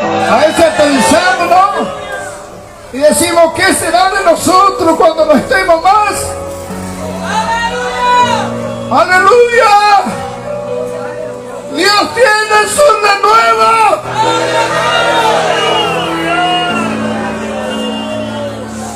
A veces pensamos, ¿no? Y decimos, ¿qué será de nosotros cuando no estemos más? ¡Aleluya! Dios tiene su renuevo.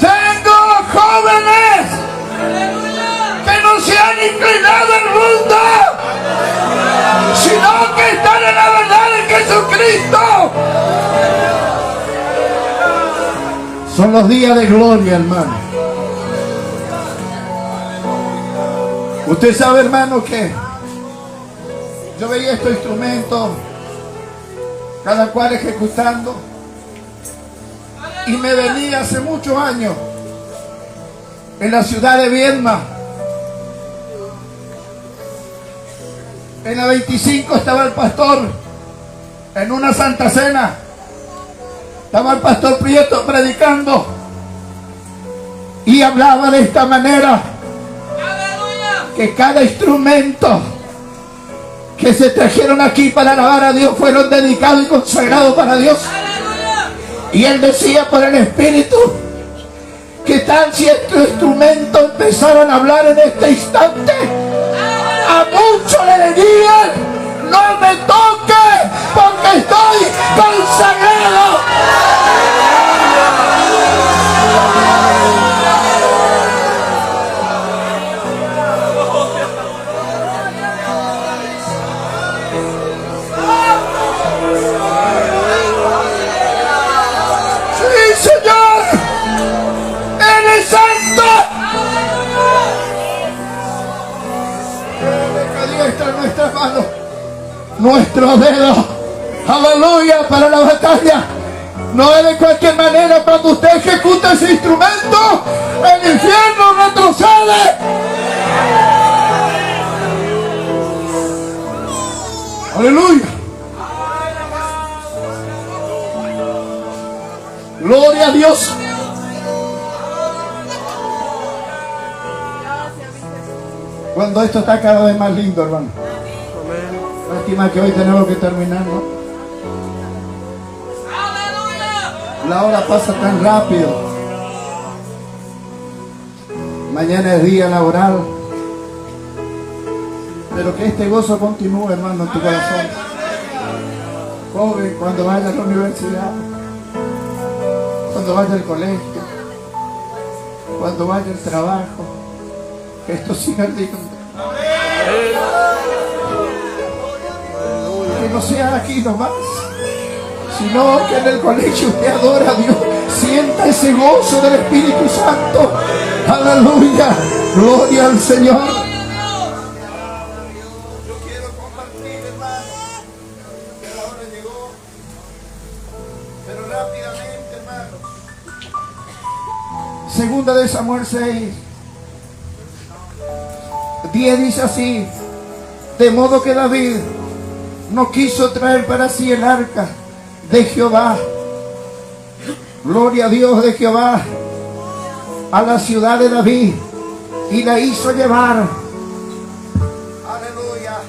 Tengo jóvenes que no se han inclinado al mundo, sino que están en la verdad de Jesucristo. Son los días de gloria, hermano. Usted sabe, hermano, que yo veía estos instrumentos, cada cual ejecutando, y me venía hace muchos años en la ciudad de Viedma. En la 25 estaba el pastor en una santa cena. Estaba el pastor Prieto predicando y hablaba de esta manera, que cada instrumento que se trajeron aquí para alabar a Dios fueron dedicados y consagrados para Dios. Y él decía por el Espíritu, que tal si estos instrumentos empezaran a hablar en este instante, a muchos le dirían, no me toque porque estoy consagrado. Sí, Señor, Él es santo. En nuestras manos, nuestro dedo, aleluya, para la batalla. No es de cualquier manera. Cuando usted ejecuta ese instrumento, el infierno retrocede. Aleluya. Gloria a Dios. Cuando esto está cada vez más lindo, hermano. Lástima que hoy tenemos que terminar, ¿no? La hora pasa tan rápido. Mañana es día laboral. Pero que este gozo continúe, hermano, en tu corazón. Joven, cuando vaya a la universidad, cuando vaya al colegio, cuando vaya al trabajo, que esto siga lindo. Que no sea aquí nomás, sino que en el colegio usted adora a Dios, sienta ese gozo del Espíritu Santo. Aleluya, gloria al Señor. Yo quiero compartir, hermano, que la hora llegó, pero rápidamente, hermano. Segunda de Samuel 6:10 dice así: de modo que David no quiso traer para sí el arca de Jehová, gloria a Dios, de Jehová, a la ciudad de David, y la hizo llevar, aleluya,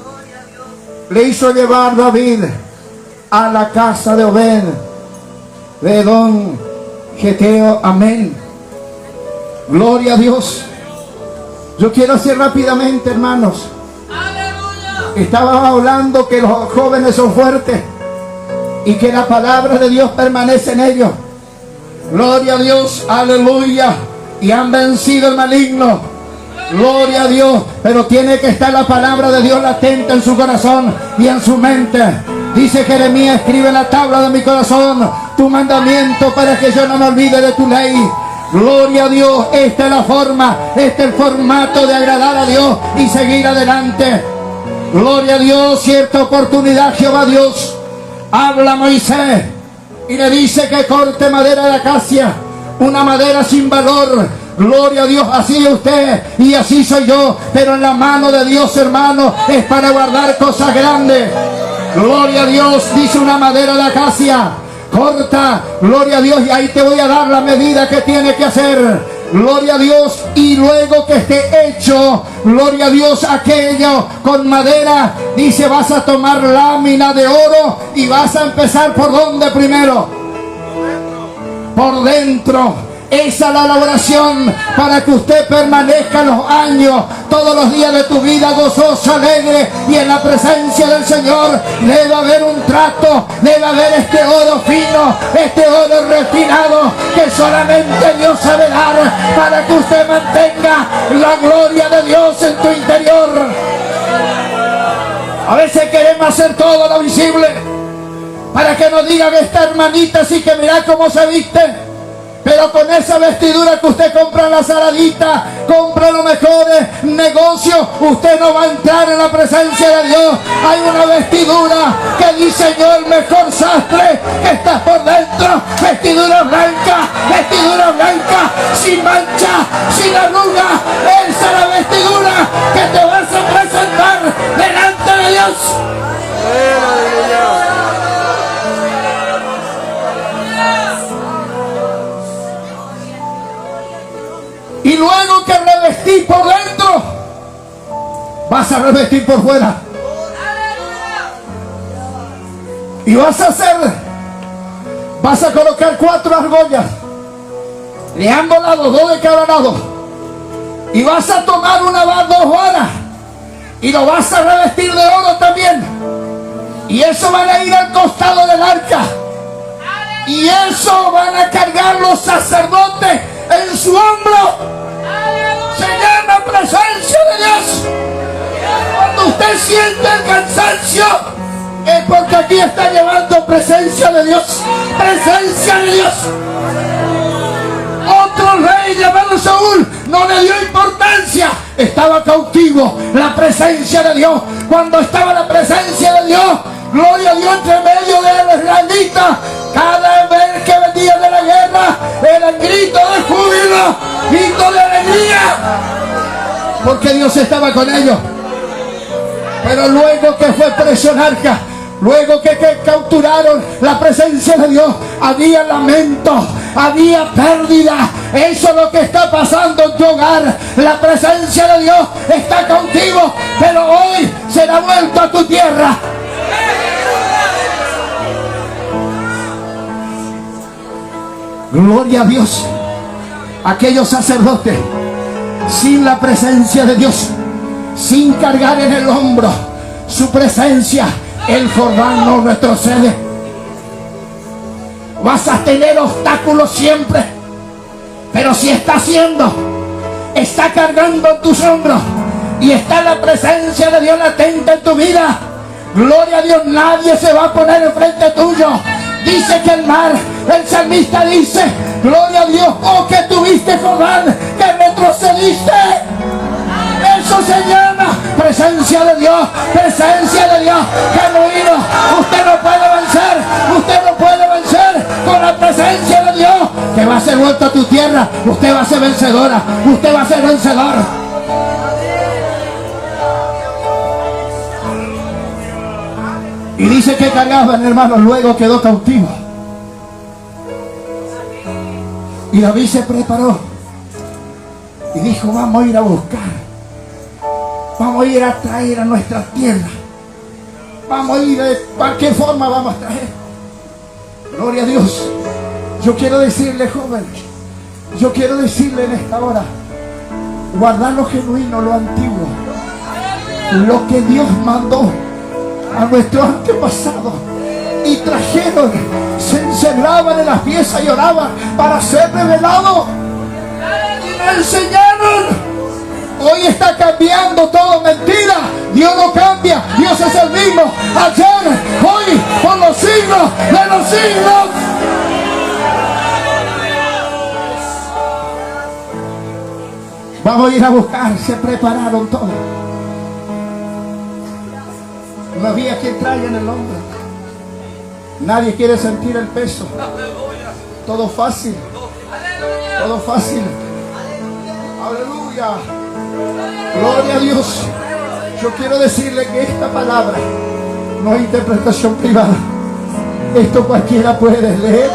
gloria a Dios, le hizo llevar David a la casa de Obed, de Edom, Geteo, amén, gloria a Dios. Yo quiero hacer rápidamente, hermanos. Estaba hablando que los jóvenes son fuertes y que la palabra de Dios permanece en ellos. Gloria a Dios, aleluya. Y han vencido el maligno. Gloria a Dios. Pero tiene que estar la palabra de Dios latente en su corazón y en su mente. Dice Jeremías: escribe en la tabla de mi corazón tu mandamiento para que yo no me olvide de tu ley. Gloria a Dios. Esta es la forma, este es el formato de agradar a Dios y seguir adelante. Gloria a Dios. Cierta oportunidad Jehová Dios habla a Moisés y le dice que corte madera de acacia, una madera sin valor. Gloria a Dios. Así es usted y así soy yo, pero en la mano de Dios, hermano, es para guardar cosas grandes. Gloria a Dios. Dice una madera de acacia, corta, gloria a Dios, y ahí te voy a dar la medida que tiene que hacer. Gloria a Dios. Y luego que esté hecho, gloria a Dios, aquello con madera, dice, vas a tomar lámina de oro y vas a empezar ¿por dónde primero? Por dentro. Esa es la elaboración para que usted permanezca los años, todos los días de tu vida gozoso, alegre y en la presencia del Señor. Debe haber un trato, debe haber este oro fino, este oro refinado que solamente Dios sabe dar para que usted mantenga la gloria de Dios en tu interior. A veces queremos hacer todo lo visible para que nos digan esta hermanita sí que mirá cómo se viste. Pero con esa vestidura que usted compra en la saladita, compra los mejores negocios, usted no va a entrar en la presencia de Dios. Hay una vestidura que diseñó el mejor sastre, que está por dentro, vestidura blanca, sin mancha, sin arruga. Esa es la vestidura que te vas a presentar delante de Dios. Y luego que revestís por dentro, vas a revestir por fuera. Y vas a colocar 4 argollas de ambos lados, 2 de cada lado. Y vas a tomar 2 varas y lo vas a revestir de oro también. Y eso van a ir al costado del arca. Y eso van a cargar los sacerdotes en su hombro. Se llama presencia de Dios. Cuando usted siente el cansancio, es porque aquí está llevando presencia de Dios. Presencia de Dios. Otro rey llamado Saúl no le dio importancia. Estaba cautivo. La presencia de Dios. Cuando estaba la presencia de Dios, gloria a Dios, entre medio de los israelitas, cada vez que venía de la guerra, era grito de júbilo, grito de alegría, porque Dios estaba con ellos. Pero luego que fue preso en arca, luego que capturaron la presencia de Dios, había lamento, había pérdida. Eso es lo que está pasando en tu hogar. La presencia de Dios está cautivo, pero hoy será vuelto a tu tierra. Gloria a Dios. Aquellos sacerdotes sin la presencia de Dios, sin cargar en el hombro su presencia, el Jordán no retrocede. Vas a tener obstáculos siempre, pero si está cargando en tus hombros y está la presencia de Dios latente en tu vida, gloria a Dios, nadie se va a poner enfrente tuyo. Dice que el mar, el salmista dice, gloria a Dios, oh que tuviste Jordán, que retrocediste. Eso se llama presencia de Dios, genuino. Usted no puede vencer con la presencia de Dios, que va a ser vuelto a tu tierra. Usted va a ser vencedora, usted va a ser vencedor. Y dice que cargaban, hermanos, luego quedó cautivo. Y David se preparó y dijo, vamos a ir a buscar, vamos a ir a traer a nuestra tierra, vamos a ir de cualquier forma, vamos a traer. Gloria a Dios. Yo quiero decirle, joven, yo quiero decirle en esta hora, guardar lo genuino, lo antiguo, lo que Dios mandó a nuestros antepasados, y trajeron, se encerraban en las piezas y oraban para ser revelados, y me enseñaron. Hoy está cambiando todo, mentira. Dios no cambia, Dios es el mismo ayer, hoy, por los siglos de los siglos. Vamos a ir a buscar. Se prepararon todos. No había quien traiga en el hombro. Nadie quiere sentir el peso. Todo fácil. Todo fácil. Aleluya. Gloria a Dios. Yo quiero decirle que esta palabra no es interpretación privada. Esto cualquiera puede leer,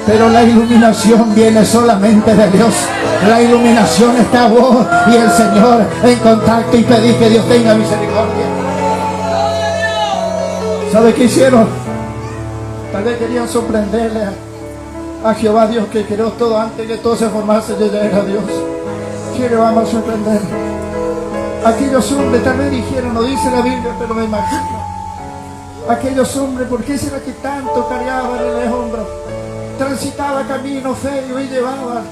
pero la iluminación viene solamente de Dios. La iluminación está vos y el Señor en contacto, y pedí que Dios tenga misericordia. ¿Sabe qué hicieron? Tal vez querían sorprenderle a Jehová Dios, que creó todo antes que todo se formase. Yo ya era Dios. ¿Qué le vamos a sorprender? Aquellos hombres tal vez dijeron, no dice la Biblia, pero me imagino. Aquellos hombres, ¿por qué será que tanto cargaban en el hombro? Transitaba camino feo y llevaban.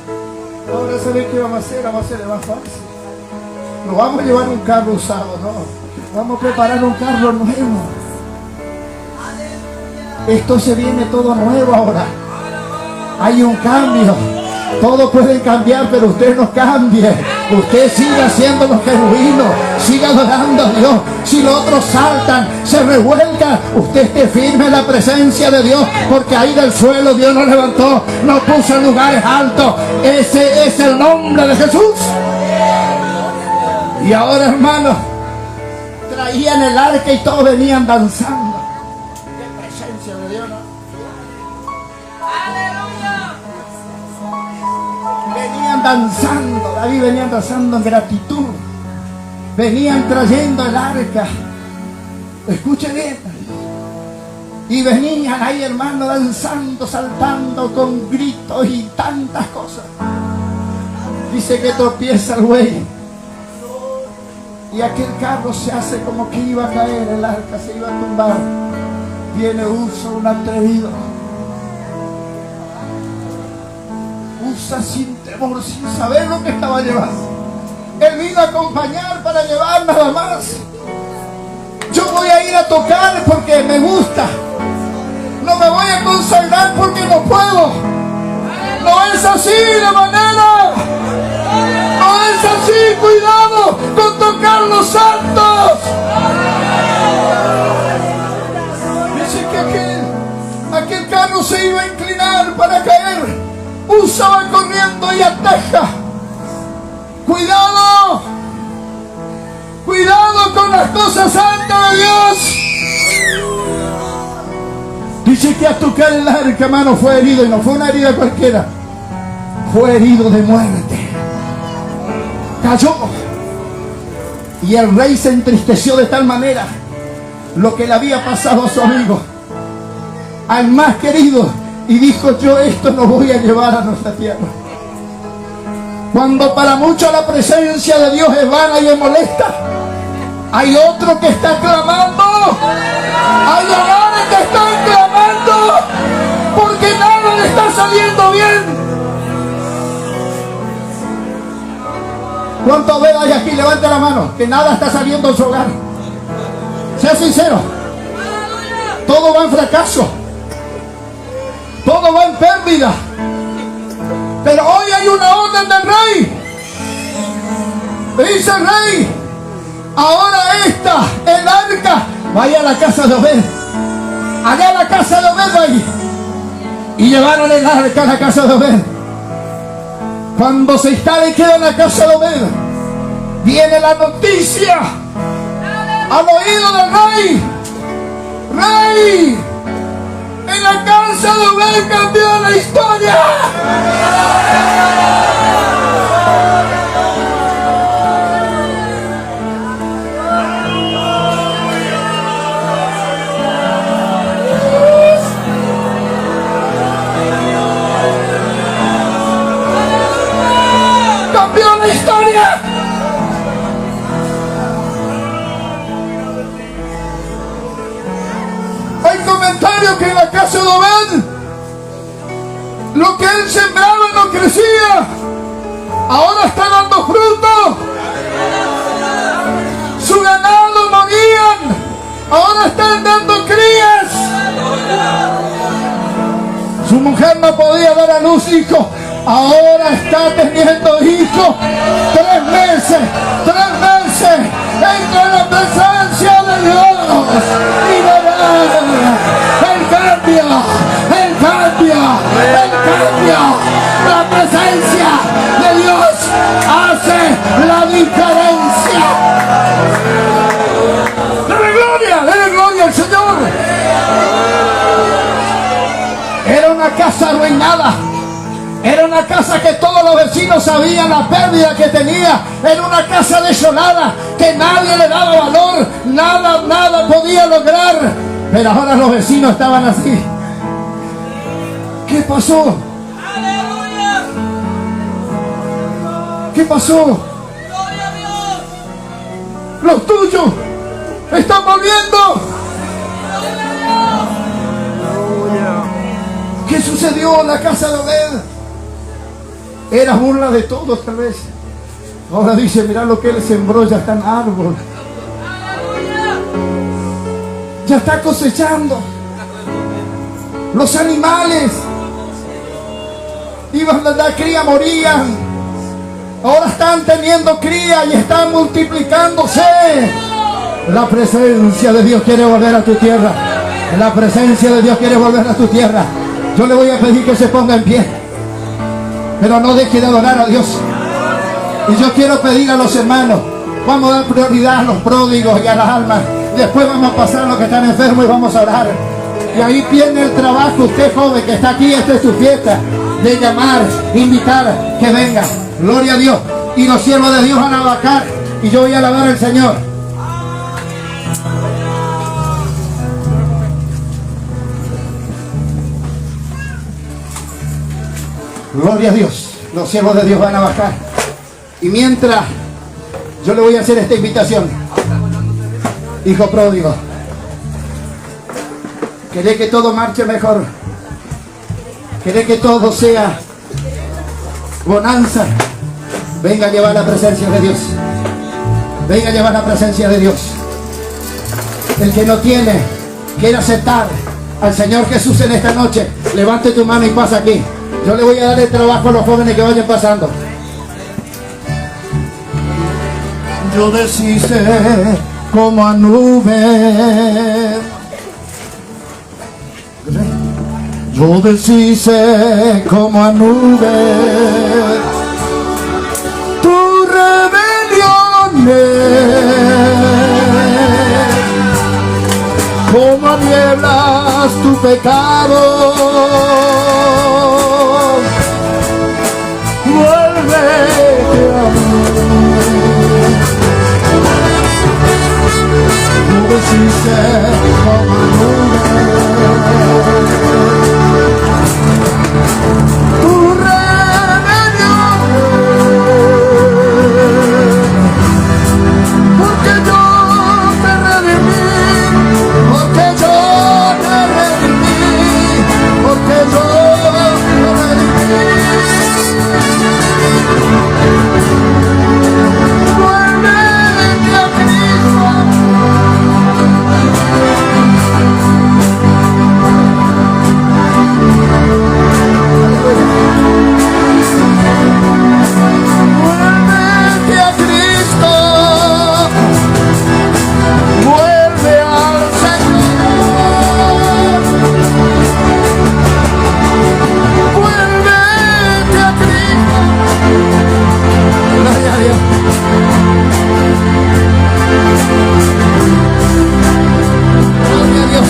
Ahora saben qué vamos a hacer más fácil. No vamos a llevar un carro usado, no. Vamos a preparar un carro nuevo. Esto se viene todo nuevo ahora. Hay un cambio. Todo puede cambiar, pero usted no cambie. Usted siga siendo lo genuino. Siga adorando a Dios. Si los otros saltan, se revuelcan, usted esté firme en la presencia de Dios, porque ahí del suelo Dios nos levantó, nos puso en lugares altos. Ese es el nombre de Jesús. Y ahora, hermanos, traían el arca y todos venían danzando. Qué presencia de Dios, ¿no? Venían danzando, David venían danzando en gratitud. Venían trayendo el arca. Escuchen bien. Y venían ahí, hermano, danzando, saltando con gritos y tantas cosas. Dice que tropieza el güey. Y aquel carro se hace como que iba a caer, el arca se iba a tumbar. Viene Usa, un atrevido. Usa sin temor, sin saber lo que estaba llevando. Él vino a acompañar para llevar nada más. Yo voy a ir a tocar porque me gusta. No me voy a consagrar porque no puedo. No es así de manera. No es así. Cuidado con tocar los santos. Dice que aquel carro se iba a inclinar para caer. Usa va corriendo y ataja. Cuidado. Cuidado con las cosas santas de Dios. Dice que a tocar el arca, hermano, fue herido. Y no fue una herida cualquiera. Fue herido de muerte. Cayó. Y el rey se entristeció de tal manera lo que le había pasado a su amigo, al más querido, y dijo: yo esto no voy a llevar a nuestra tierra. Cuando para muchos la presencia de Dios es vana y es molesta, hay otro que está clamando. Hay hogares que están clamando porque nada le está saliendo bien. ¿Cuántos ven hay aquí? Levante la mano. Que nada está saliendo en su hogar. Sea sincero. Todo va en fracaso. Todo va en pérdida. Pero hoy hay una orden del rey. Dice el rey: ahora el arca, vaya a la casa de Obed. Allá a la casa de Obed ahí. Y llevaron el arca a la casa de Obed. Cuando se instala y queda en la casa de Obed, viene la noticia al oído del rey: rey, en la casa de Obed cambió la historia. Cambió la historia. Hay comentarios que en la casa de Obed, lo que él sembraba no crecía, ahora está dando fruto. Su ganado morían, ahora están dando crías. Su mujer no podía dar a luz hijos, ahora está teniendo hijos. 3 meses entra en la presencia de Dios y verá el cambio. La presencia de Dios hace la diferencia. Dele gloria al Señor. Era una casa arruinada. Era una casa que todos los vecinos sabían la pérdida que tenía. Era una casa desolada que nadie le daba valor. Nada podía lograr. Pero ahora los vecinos estaban así. ¿Qué pasó? ¿Qué pasó? Los tuyos están volviendo. ¿Qué sucedió en la casa de Obed? Era burla de todos tal vez. Ahora dice, mira lo que él sembró, ya está en árbol. Ya está cosechando. Los animales iban a dar cría, morían. Ahora están teniendo cría y están multiplicándose. La presencia de Dios quiere volver a tu tierra. La presencia de Dios quiere volver a tu tierra. Yo le voy a pedir que se ponga en pie, pero no deje de adorar a Dios. Y yo quiero pedir a los hermanos, vamos a dar prioridad a los pródigos y a las almas. Después vamos a pasar a los que están enfermos y vamos a orar. Y ahí viene el trabajo, usted joven que está aquí, esta es su fiesta, de llamar, invitar, que venga. Gloria a Dios. Y los siervos de Dios van a bajar y yo voy a alabar al Señor. Gloria a Dios. Los siervos de Dios van a bajar. Y mientras yo le voy a hacer esta invitación. Hijo pródigo, ¿querés que todo marche mejor? ¿Querés que todo sea bonanza? Venga a llevar la presencia de Dios. Venga a llevar la presencia de Dios. El que no tiene, quiere aceptar al Señor Jesús en esta noche, levante tu mano y pasa aquí. Yo le voy a dar el trabajo a los jóvenes que vayan pasando. Yo deshice como a nube. Yo deshice como a nube tu rebeliones, como a nieblas tu pecado. Vuélvete a mí. Yo deshice como a nube tu rebelión, porque yo te redimí, porque yo te redimí, porque yo te redimí. Vuélvete a Cristo. Vuelve a Cristo, vuelve al Señor, vuelve a Cristo. Gloria a Dios. Gloria a Dios.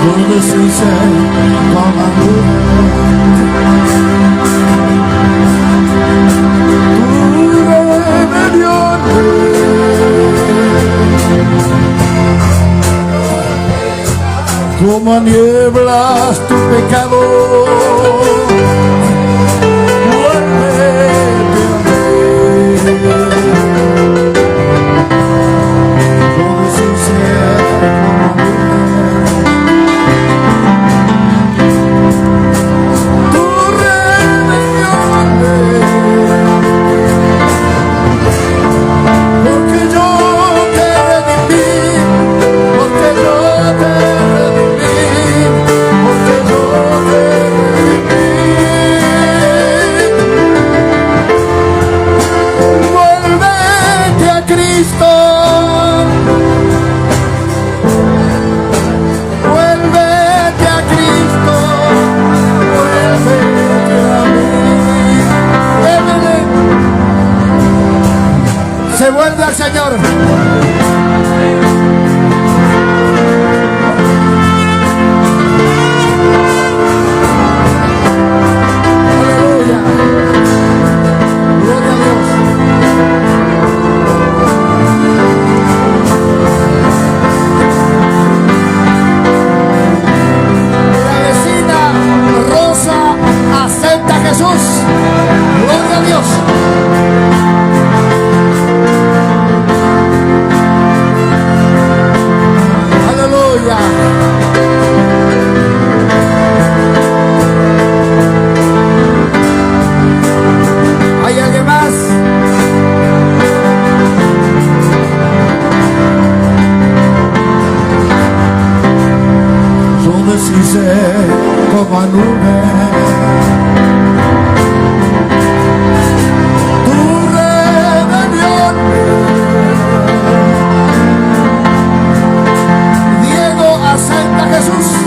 Yo deshice como a nube tu rebelión, como a nieblas tu pecado. Porque yo te redimí, porque yo te Señor. Aleluya. Gloria a Dios. La vecina Rosa acepta a Jesús. Gloria a Dios. Aleluya. ¿Hay alguien más? Yo deshice como a nube tu rebelión. Diego acepta a Jesús.